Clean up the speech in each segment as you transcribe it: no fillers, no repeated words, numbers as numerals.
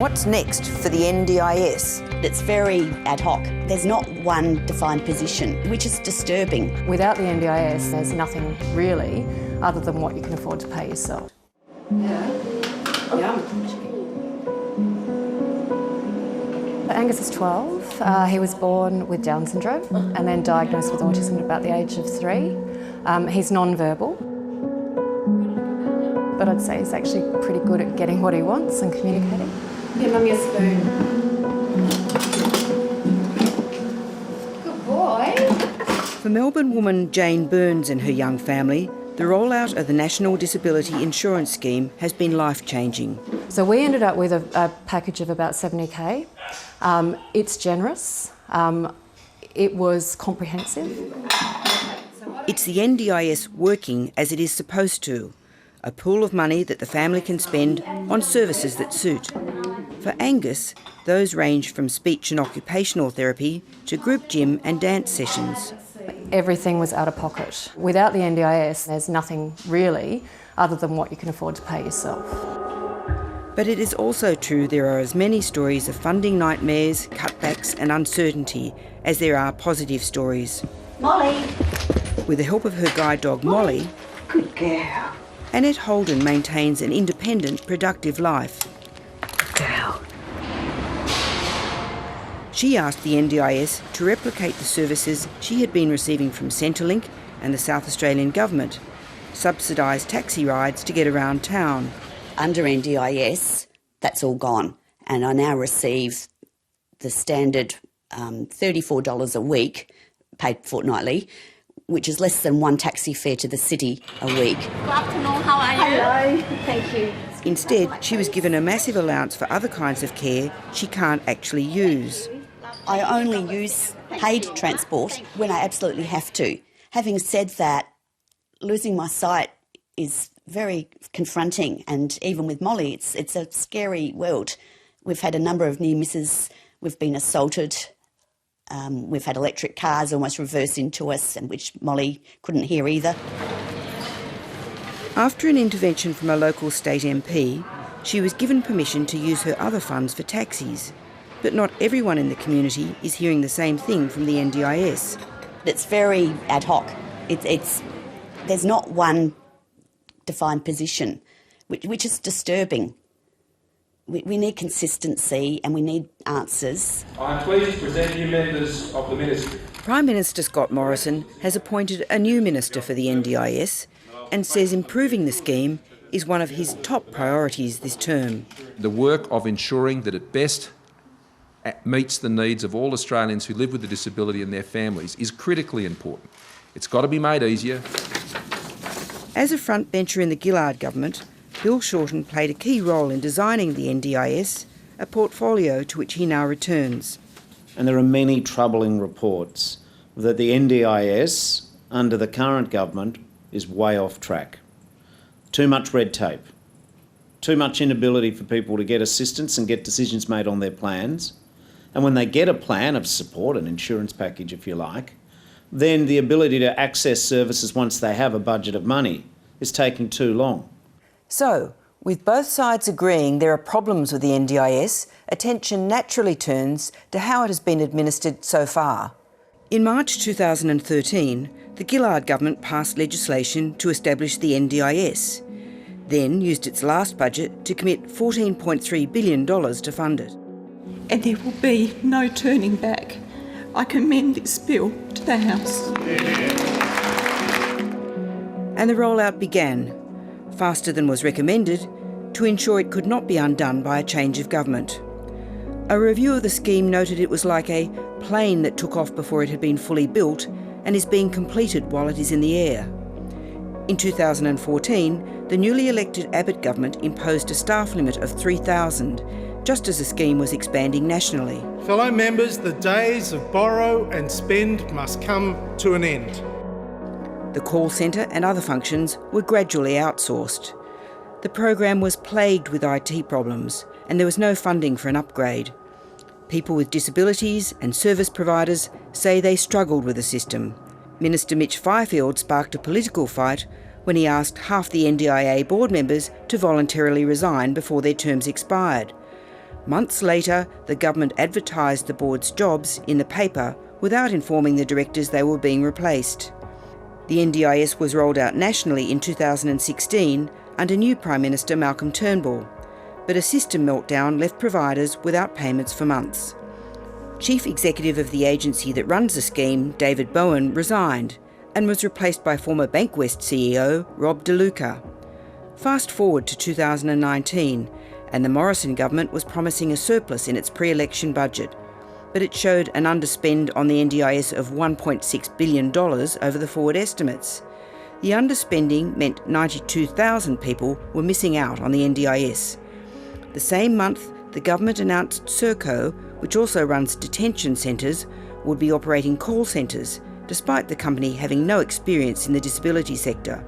What's next for the NDIS? It's very ad hoc. There's not one defined position, which is disturbing. Without the NDIS, there's nothing really other than what you can afford to pay yourself. Angus is 12. He was born with Down syndrome and then diagnosed with autism at about the age of 3. He's non-verbal, but I'd say he's actually pretty good at getting what he wants and communicating. Give Mummy a spoon. Good boy. For Melbourne woman Jane Burns and her young family, the rollout of the National Disability Insurance Scheme has been life-changing. So we ended up with a package of about 70k. It's generous. It was comprehensive. It's the NDIS working as it is supposed to, a pool of money that the family can spend on services that suit. For Angus, those range from speech and occupational therapy to group gym and dance sessions. Everything was out of pocket. Without the NDIS, there's nothing really other than what you can afford to pay yourself. But it is also true there are as many stories of funding nightmares, cutbacks and uncertainty as there are positive stories. Molly! With the help of her guide dog Molly, Good girl. Annette Holden maintains an independent, productive life. Girl. She asked the NDIS to replicate the services she had been receiving from Centrelink and the South Australian Government, subsidised taxi rides to get around town. Under NDIS, that's all gone, and I now receive the standard $34 a week, paid fortnightly, which is less than one taxi fare to the city a week. Good afternoon, how are you? Hello, thank you. Instead, she was given a massive allowance for other kinds of care she can't actually use. I only use paid transport when I absolutely have to. Having said that, losing my sight is very confronting, and even with Molly, it's a scary world. We've had a number of near misses, we've been assaulted, we've had electric cars almost reverse into us, and which Molly couldn't hear either. After an intervention from a local state MP, she was given permission to use her other funds for taxis. But not everyone in the community is hearing the same thing from the NDIS. It's very ad hoc. There's not one defined position, which is disturbing. We need consistency and we need answers. I'm pleased to present you members of the Ministry. Prime Minister Scott Morrison has appointed a new minister for the NDIS and says improving the scheme is one of his top priorities this term. The work of ensuring that it best meets the needs of all Australians who live with a disability and their families is critically important. It's got to be made easier. As a frontbencher in the Gillard government, Bill Shorten played a key role in designing the NDIS, a portfolio to which he now returns. And there are many troubling reports that the NDIS, under the current government, is way off track. Too much red tape, too much inability for people to get assistance and get decisions made on their plans. And when they get a plan of support, an insurance package if you like, then the ability to access services once they have a budget of money is taking too long. So, with both sides agreeing there are problems with the NDIS, attention naturally turns to how it has been administered so far. In March 2013, the Gillard government passed legislation to establish the NDIS, then used its last budget to commit $14.3 billion to fund it. And there will be no turning back. I commend this bill to the House. And the rollout began, faster than was recommended, to ensure it could not be undone by a change of government. A review of the scheme noted it was like a plane that took off before it had been fully built and is being completed while it is in the air. In 2014, the newly elected Abbott government imposed a staff limit of 3,000, just as the scheme was expanding nationally. Fellow members, the days of borrow and spend must come to an end. The call centre and other functions were gradually outsourced. The program was plagued with IT problems and there was no funding for an upgrade. People with disabilities and service providers say they struggled with the system. Minister Mitch Fifield sparked a political fight when he asked half the NDIA board members to voluntarily resign before their terms expired. Months later, the government advertised the board's jobs in the paper without informing the directors they were being replaced. The NDIS was rolled out nationally in 2016 under new Prime Minister Malcolm Turnbull, but a system meltdown left providers without payments for months. Chief Executive of the agency that runs the scheme, David Bowen, resigned and was replaced by former Bankwest CEO Rob De Luca. Fast forward to 2019, and the Morrison government was promising a surplus in its pre-election budget, but it showed an underspend on the NDIS of $1.6 billion over the forward estimates. The underspending meant 92,000 people were missing out on the NDIS. The same month, the government announced Serco, which also runs detention centres, would be operating call centres, despite the company having no experience in the disability sector.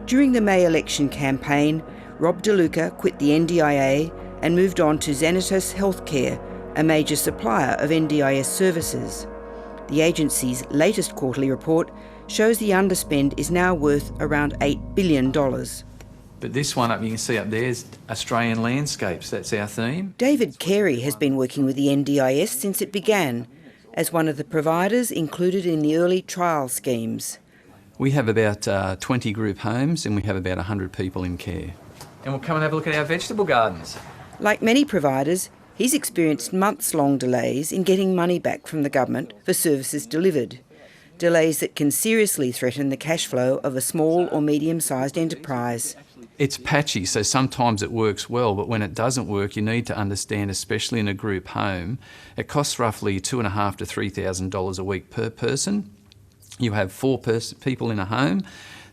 During the May election campaign, Rob De Luca quit the NDIA and moved on to Xanatos Healthcare, a major supplier of NDIS services. The agency's latest quarterly report shows the underspend is now worth around $8 billion. But this one up, you can see up there, is Australian landscapes. That's our theme. David Carey has been working with the NDIS since it began, as one of the providers included in the early trial schemes. We have about 20 group homes and we have about 100 people in care. And we'll come and have a look at our vegetable gardens. Like many providers, he's experienced months-long delays in getting money back from the government for services delivered. Delays that can seriously threaten the cash flow of a small or medium-sized enterprise. It's patchy, so sometimes it works well, but when it doesn't work, you need to understand, especially in a group home, it costs roughly $2,500 to $3,000 a week per person. You have 4 people in a home,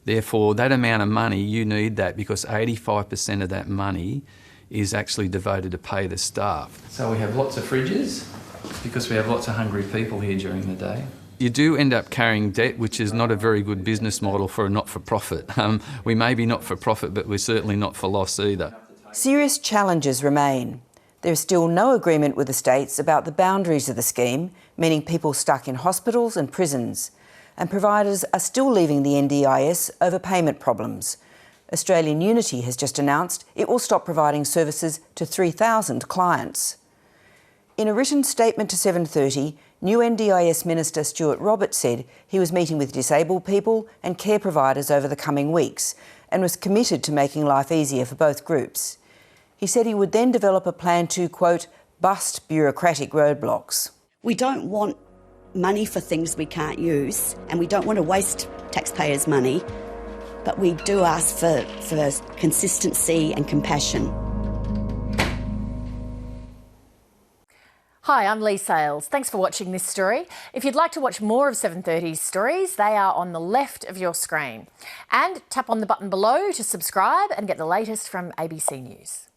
therefore that amount of money, you need that because 85% of that money is actually devoted to pay the staff. So we have lots of fridges because we have lots of hungry people here during the day. You do end up carrying debt, which is not a very good business model for a not-for-profit. We may be not-for-profit, but we're certainly not for loss either. Serious challenges remain. There is still no agreement with the states about the boundaries of the scheme, meaning people stuck in hospitals and prisons. And providers are still leaving the NDIS over payment problems. Australian Unity has just announced it will stop providing services to 3,000 clients. In a written statement to 7:30, new NDIS Minister Stuart Roberts said he was meeting with disabled people and care providers over the coming weeks and was committed to making life easier for both groups. He said he would then develop a plan to, quote, bust bureaucratic roadblocks. We don't want money for things we can't use, and we don't want to waste taxpayers' money, but we do ask for consistency and compassion. Hi, I'm Lee Sales. Thanks for watching this story. If you'd like to watch more of 7:30's stories, they are on the left of your screen. And tap on the button below to subscribe and get the latest from ABC News.